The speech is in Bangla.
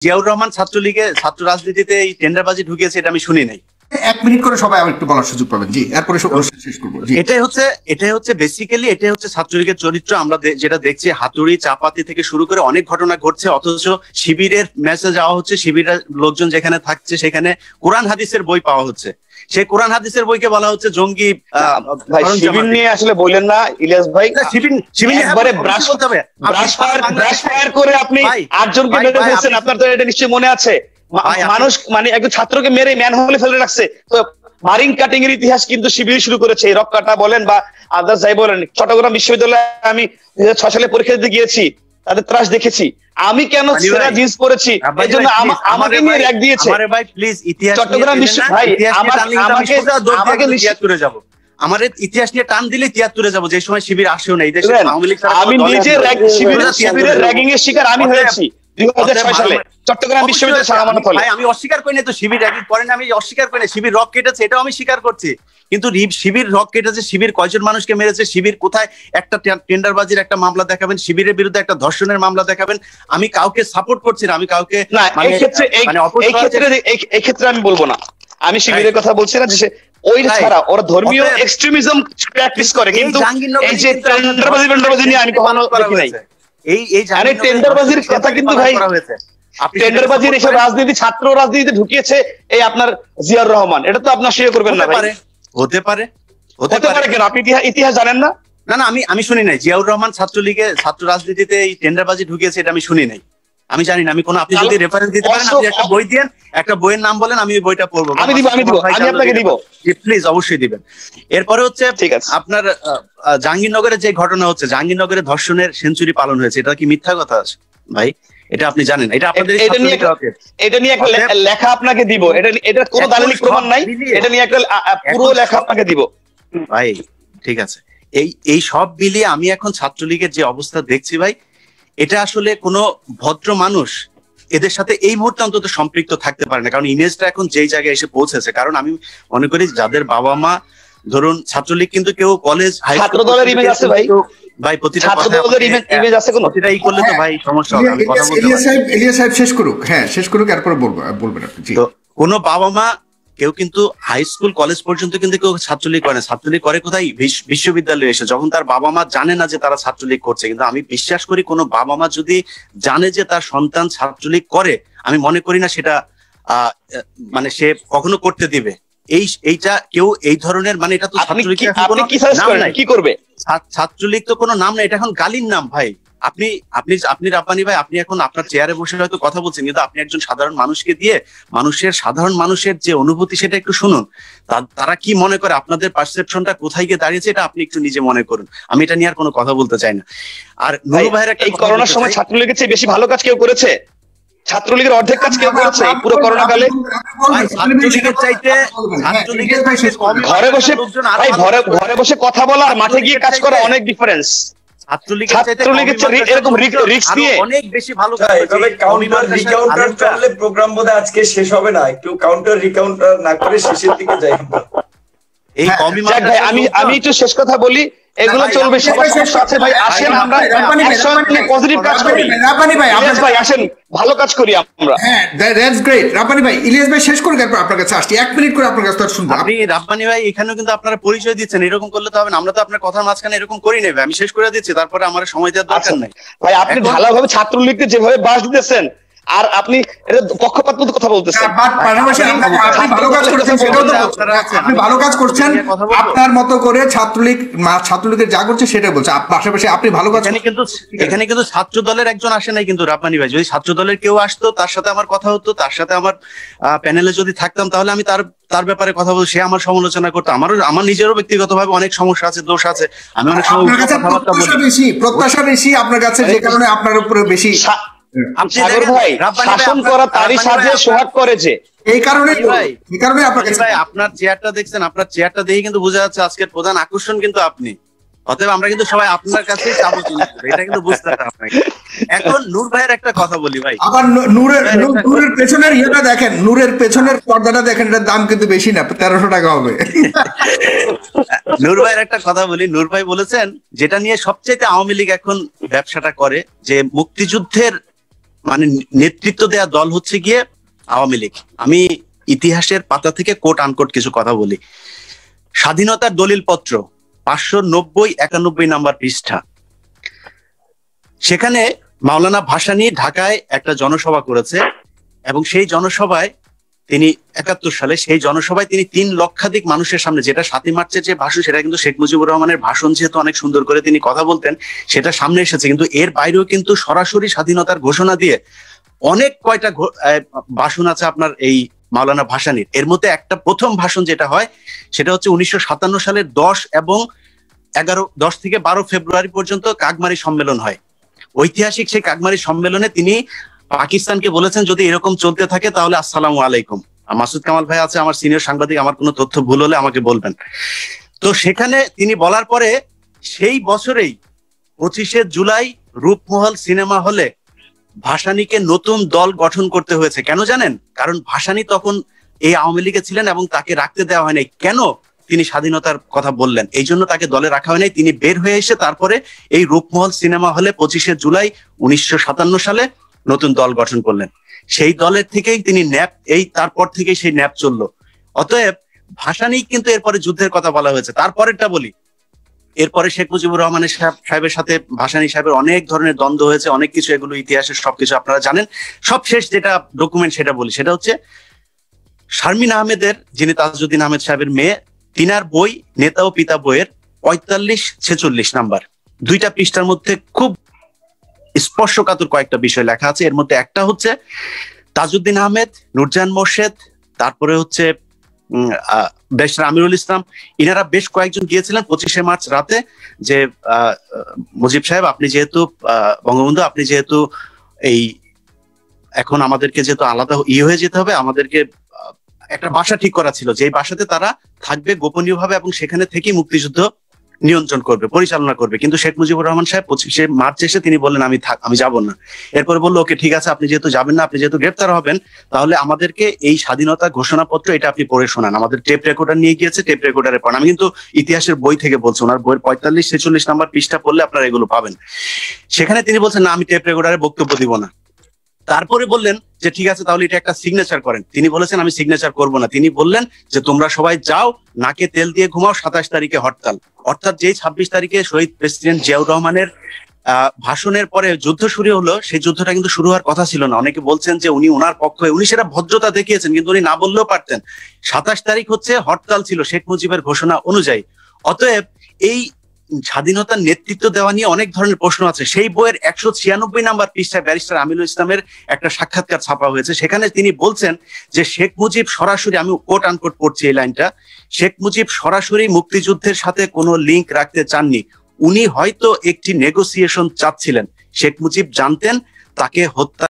জিয়াউর রহমান ছাত্রলীগে ছাত্র রাজনীতিতে এই টেন্ডারবাজি ঢুকিয়েছে এটা আমি শুনি নাই। 1 মিনিট করে সবাই একটু বলার সুযোগ পাবেন। জি, এরপরে শেষ করবো। এটাই হচ্ছে বেসিক্যালি এটাই হচ্ছে ছাত্রলীগের চরিত্র। আমরা যেটা দেখছি হাতুড়ি চাপাতি থেকে শুরু করে অনেক ঘটনা ঘটছে, অথচ শিবিরের মেসেজ যাওয়া হচ্ছে, শিবিরের লোকজন যেখানে থাকছে সেখানে কোরআন হাদিসের বই পাওয়া হচ্ছে, সেই কোরআন হাদিসের বইকে বলা হচ্ছে জঙ্গি। শিবির নিয়ে আসলে বললেন না ইলিয়াস ভাই, একবারে ব্রাশ ফায়ার করে আপনি 8 জনকে মেরে ফেলছেন, আপনার তো এটা নিশ্চয়ই মনে আছে। মানুষ মানে একজন ছাত্রকে মেরে ম্যান হলে ফেলে রাখছে। তো মারিং কাটিং এর ইতিহাস কিন্তু শিবির শুরু করেছে। রক কাটা বলেন বা আদার্স যাই বলেন, চট্টগ্রাম বিশ্ববিদ্যালয়ে আমি 2006 সালে পরীক্ষা দিতে গিয়েছি, তাদের ত্রাস দেখেছি। আমি কেন সেরা জিন্স পড়েছি এই জন্য আমাকে নিয়ে র‍্যাগ দিয়েছে। চট্টগ্রাম বিশ্ববিদ্যালয় ভাই আমাকে নিশ্চিত করে যাব, আমার ইতিহাস নিয়ে টান দিলে 73-এ যাবো, যে সময় শিবির আসেও না এই দেশে। আমি নিজে শিবিরের র‍্যাগিং এর শিকার আমি হয়েছি 2006 সালে চট্টগ্রাম বিশ্ববিদ্যালয়ে সালামানত হলে। আমি অস্বীকার করি না তো শিবির র‍্যাগিং করে না, আমি অস্বীকার করি না শিবির রক কেটেছে, এটাও আমি স্বীকার করছি। কিন্তু শিবির রক কেটেছে, শিবির কয়জন মানুষকে মেরেছে, শিবির কোথায় একটা টেন্ডারবাজির একটা মামলা দেখাবেন, শিবিরের বিরুদ্ধে একটা ধর্ষণের মামলা দেখাবেন। আমি কাউকে সাপোর্ট করছি না, আমি কাউকে এই ক্ষেত্রে আমি বলবো না, আমি শিবিরের কথা বলছি না, যে ওই ছাড়া ওরা ধর্মীয় এক্সট্রিমিজম প্র্যাকটিস করে, কিন্তু এই যে টেন্ডারবাজি নিয়ে আমি কখনো দেখি নাই। এই টেন্ডারবাজির কথা কিন্তু ভাই, টেন্ডারবাজির এসব রাজনীতি ছাত্র রাজনীতিতে ঢুকিয়েছে এই আপনার জিয়াউর রহমান, এটা তো আপনার স্বীকার করবেন না ভাই? হতে পারে কেন? আপনি ইতিহাস জানেন না? না আমি শুনি নাই জিয়াউর রহমান ছাত্রলীগে ছাত্র রাজনীতিতে এই টেন্ডারবাজি ঢুকিয়েছে, এটা আমি শুনি নাই, আমি জানি না। আমি কোন, আপনি যদি রেফারেন্স দিতে পারেন, আপনি একটা বই দেন, একটা বইয়ের নাম বলেন, আমি ওই বইটা পড়বো। আমি আপনাকে দিব, প্লিজ অবশ্যই দিবেন। এরপরে হচ্ছে আপনার জাহাঙ্গীরনগরে যে ঘটনা হচ্ছে, জাহাঙ্গীরনগরে ধর্ষণের সেঞ্চুরি পালন হয়েছে, এটা কি মিথ্যা কথা ভাই? এটা আপনি জানেন? এটা আপনাদের এটা নিয়ে একটা লেখা আপনাকে দিব, এটা কোনো দালিলিক প্রমাণ নাই, এটা নিয়ে একটা পুরো লেখা আপনাকে দিব ভাই। ঠিক আছে, এই সব মিলিয়ে আমি এখন ছাত্রলীগের যে অবস্থা দেখছি ভাই, এটা আসলে কোনো ভদ্র মানুষ এদের সাথে এই মুহূর্তে অন্তত সম্পৃক্ত থাকতে পারে না, কারণ ইমেজটা এখন যেই জায়গায় এসে পৌঁছেছে। কারণ আমি মনে করি যাদের বাবা মা ধরুন ছাত্রলীগ, কিন্তু কেউ কলেজ ছাত্র দলের ইমেজ আছে ভাই, প্রতিটা ইমেজ আছে, প্রতিটা ই করলে তো ভাই সমস্যা হবে। আমি কথা বলতে ইলিয়াস সাহেব শেষ করুক, হ্যাঁ শেষ করুক, এরপর বলবেন আপনি। তো কোনো বাবা মা কেউ কিন্তু হাই স্কুল কলেজ পর্যন্ত কিন্তু কেউ ছাত্রলীগ করে না, ছাত্রলীগ করে কোথায়? বিশ্ববিদ্যালয়ে এসে, যখন তার বাবা মা জানে না যে তারা ছাত্রলীগ করছে। কিন্তু আমি বিশ্বাস করি কোনো বাবা মা যদি জানে যে তার সন্তান ছাত্রলীগ করে, আমি মনে করি না সেটা মানে সে কখনো করতে দিবে। এইটা কেউ এই ধরনের, মানে এটা তো ছাত্রলীগ কি করবে? ছাত্রলীগ তো কোনো নাম না, এটা এখন গালির নাম ভাই। আপনি রাব্বানী ভাই, আপনি এখন আপনার চেয়ারে বসে হয়তো কথা বলছেন, কিন্তু আপনি একজন সাধারণ মানুষকে দিয়ে সাধারণ মানুষের যে অনুভূতি সেটা একটু শুনুন। তারা কি মনে করে, আপনাদের পারসেপশনটা কোথায় গিয়ে দাঁড়িয়েছে, এটা আপনি একটু নিজে মনে করুন। আমি এটা নিয়ে আর কোনো কথা বলতে চাই না। আর নুরু ভাইয়ের এই করোনার সময় ছাত্রলীগের চেয়ে বেশি ভালো কাজ কেউ করেছে? ছাত্রলীগের অর্ধেক কাজ কেউ করেছে পুরো করোনা কালে? ঘরে বসে কথা বলা আর মাঠে গিয়ে কাজ করা অনেক ডিফারেন্স। অনেক বেশি ভালো। প্রোগ্রাম বোধহয় আজকে শেষ হবে না, একটু কাউন্টার রিকাউন্টার না করে শেষের দিকে যাই। আমি একটু শেষ কথা বলি, এগুলো চলবে, সবার সমস্যা আছে ভাই। আসেন আমরা পজিটিভ কাজ করি। রাব্বানী ভাই আসেন, ভালো কাজ করি আমরা। হ্যাঁ, দ্যাটস গ্রেট। রাব্বানী ভাই, ইলিয়াস ভাই শেষ করে গেল, আপনার কাছে আসছি 1 মিনিট করে আপনার কাছে শুনবো। আপনি রাব্বানী ভাই এখানেও কিন্তু আপনারা পরিচয় দিচ্ছেন, এরকম করলে তো হবে না। আমরা তো আপনার কথার মাঝখানে এরকম করি নেবে, আমি শেষ করে দিচ্ছি, তারপরে আমার সময় দেওয়ার দরকার নাই ভাই। আপনি ভালোভাবে ছাত্রলীগকে যেভাবে বাস দিতেছেন, আর আপনি পক্ষপাত মতো কথা বলতেছেন। আপনি ভালো কাজ করছেন, আপনার মতো করে ছাত্রলীগের যা করছে সেটা বলছে, পাশাপাশি আপনি ভালো কাজ। এখানে কিন্তু ছাত্র দলের একজন আসে নাই কিন্তু রাব্বানী ভাই। যদি ছাত্র দলের কেউ আসতো, তার সাথে আমার কথা হতো, তার সাথে আমার প্যানেলে যদি থাকতাম, তাহলে আমি তার ব্যাপারে কথা বলবো, সে আমার সমালোচনা করতো। আমার নিজেরও ব্যক্তিগতভাবে অনেক সমস্যা আছে, দোষ আছে। আমি অনেক সময় প্রত্যাশা বেশি আপনার কাছে, যে কারণে আপনার উপরে বেশি শাসন করা তারই সাথে সোহাগ করেছে। এই কারণে আপনার চেয়ারটা দেখছেন, আপনার চেয়ারটা দেখে কিন্তু বোঝা যাচ্ছে আজকের প্রধান আকর্ষণ কিন্তু আপনি। অতএব আমরা কিন্তু সবাই আপনার কাছেই চাবো, এটা কিন্তু বুঝতে হবে আপনাকে। এখন নূর ভাইয়ের একটা কথা বলি ভাই, আবার নূরের পেছনের ইয়েটা দেখেন, নূরের পেছনের পর্দাটা দেখেন, এটার দাম কিন্তু বেশি না, 1300 টাকা হবে। নূর ভাইয়ের একটা কথা বলি, নূর ভাই বলেছেন যেটা নিয়ে সবচেয়ে আওয়ামী লীগ এখন ব্যবসাটা করে, যে মুক্তিযুদ্ধের মানে নেতৃত্ব দেয়া দল হচ্ছে গিয়ে আওয়ামী লীগ। আমি ইতিহাসের পাতা থেকে কোট আনকোট কিছু কথা বলি। স্বাধীনতার দলিল পত্র 590-91 নাম্বার পৃষ্ঠা, সেখানে মাওলানা ভাসানী ঢাকায় একটা জনসভা করেছে এবং সেই জনসভায় তিনি 71 সালে সেই জনসভায় তিনি 3 লক্ষাধিক মানুষের সামনে, যেটা 7ই মার্চের যে ভাষণ সেটা কিন্তু শেখ মুজিবুর রহমানের ভাষণ যেহেতু অনেক সুন্দর করে তিনি কথা বলতেন সেটা সামনে এসেছে, কিন্তু এর বাইরেও কিন্তু সরাসরি স্বাধীনতার ঘোষণা দিয়ে অনেক কয়টা ভাষণ আছে আপনার এই মাওলানা ভাসানীর। এর মধ্যে একটা প্রথম ভাষণ যেটা হয় সেটা হচ্ছে 1957 সালের 10 থেকে 12 ফেব্রুয়ারি পর্যন্ত কাকমারি সম্মেলন হয়। ঐতিহাসিক সেই কাকমারি সম্মেলনে তিনি পাকিস্তানকে বলেছেন যদি এরকম চলতে থাকে তাহলে আসসালামু আলাইকুম। মাসুদ কামাল ভাই আছে আমার সিনিয়র সাংবাদিক, আমার কোনো তথ্য ভুল হলে আমাকে বলবেন। তো সেখানে তিনি বলার পরে সেই বছরেই 25শে জুলাই রূপমহল সিনেমা হলে ভাসানীকে নতুন দল গঠন করতে হয়েছে। কেন জানেন? কারণ ভাসানী তখন এই আওয়ামী লীগে ছিলেন এবং তাকে রাখতে দেওয়া হয় নাই। কেন? তিনি স্বাধীনতার কথা বললেন, এই জন্য তাকে দলে রাখা হয় নাই। তিনি বের হয়ে এসে তারপরে এই রূপমহল সিনেমা হলে 25শে জুলাই 1957 সালে নতুন দল গঠন করলেন। সেই দলের থেকেই তিনি ন্যাপ, এই তারপর থেকেই সেই ন্যাপ চললো। অতএব ভাসানী কিন্তু এরপরে যুদ্ধের কথা বলা হয়েছে। তারপরেরটা বলি, এরপরে শেখ মুজিবুর রহমানের সাহেবের সাথে ভাসানী সাহেবের অনেক ধরনের দ্বন্দ্ব হয়েছে, অনেক কিছু, এগুলো ইতিহাসের সবকিছু আপনারা জানেন। সবশেষ যেটা ডকুমেন্ট সেটা বলি, সেটা হচ্ছে শারমিন আহমেদের, যিনি তাজউদ্দিন আহমেদ সাহেবের মেয়ে, তিনার বই নেতা ও পিতা বইয়ের 45-46 নাম্বার 2টা পৃষ্ঠার মধ্যে খুব স্পর্শকাতর কয়েকটা বিষয় লেখা আছে। এর মধ্যে একটা হচ্ছে তাজউদ্দিন আহমেদ, নূরজাহান মোর্শেদ, তারপরে হচ্ছে ব্যারিস্টার আমিরুল ইসলাম, ইনারা বেশ কয়েকজন গিয়েছিলেন 25শে মার্চ রাতে যে মুজিব সাহেব আপনি যেহেতু বঙ্গবন্ধু আপনি যেহেতু এই এখন আমাদেরকে যেহেতু আলাদা হয়ে যেতে হবে, আমাদেরকে একটা বাসা ঠিক করা ছিল, যে বাসাতে তারা থাকবে গোপনীয়ভাবে এবং সেখানে থেকেই মুক্তিযুদ্ধ নিয়ন্ত্রণ করবে, পরিচালনা করবে। কিন্তু শেখ মুজিবুর রহমান সাহেব 25শে মার্চ এসে তিনি বললেন আমি যাব না। এরপরে বললো ওকে ঠিক আছে, আপনি যেহেতু যাবেন না, আপনি যেহেতু গ্রেপ্তার হবেন, তাহলে আমাদেরকে এই স্বাধীনতা ঘোষণাপত্র এটা আপনি পড়ে শোনান। আমাদের টেপ রেকর্ডার নিয়ে গিয়েছে, টেপ রেকর্ডারে পড়ান। আমি কিন্তু ইতিহাসের বই থেকে বলছি, ওনার বইয়ের 45-46 নাম্বার পৃষ্ঠা পড়লে আপনারা এগুলো পাবেন। সেখানে তিনি বলছেন না আমি টেপ রেকর্ডারে বক্তব্য দিব না। তারপরে বললেন যে ঠিক আছে তাহলে এটা একটা সিগনেচার করেন। তিনি বলেছেন আমি সিগনেচার করব না। তিনি বললেন যে তোমরা সবাই যাও, নাকে তেল দিয়ে ঘুমাও, 27 তারিখে হরতাল। অর্থাৎ যেই 26 তারিখে শহীদ প্রেসিডেন্ট জিয়াউর রহমানের ভাষণের পরে যুদ্ধ শুরু হলো, সেই যুদ্ধটা কিন্তু শুরু হওয়ার কথা ছিল না। অনেকে বলছেন যে উনি ওনার পক্ষে, উনি সেটা ভদ্রতা দেখিয়েছেন, কিন্তু উনি না বললেও পারতেন। 27 তারিখ হচ্ছে হরতাল ছিল শেখ মুজিবের ঘোষণা অনুযায়ী। অতএব এই স্বাধীনতার নেতৃত্ব দেওয়া নিয়ে অনেক ধরনের প্রশ্ন আছে। সেই বইয়ের 196 নাম্বার পৃষ্ঠায় ব্যারিস্টার আমিরুল ইসলামের একটা সাক্ষাৎকার ছাপা হয়েছে। সেখানে তিনি বলছেন যে শেখ মুজিব সরাসরি, আমি কোট আনকোট পড়ছি এই লাইনটা, শেখ মুজিব সরাসরি মুক্তিযুদ্ধের সাথে কোনো লিঙ্ক রাখতে চাননি। উনি হয়তো একটি নেগোসিয়েশন চাচ্ছিলেন। শেখ মুজিব জানতেন তাকে হত্যা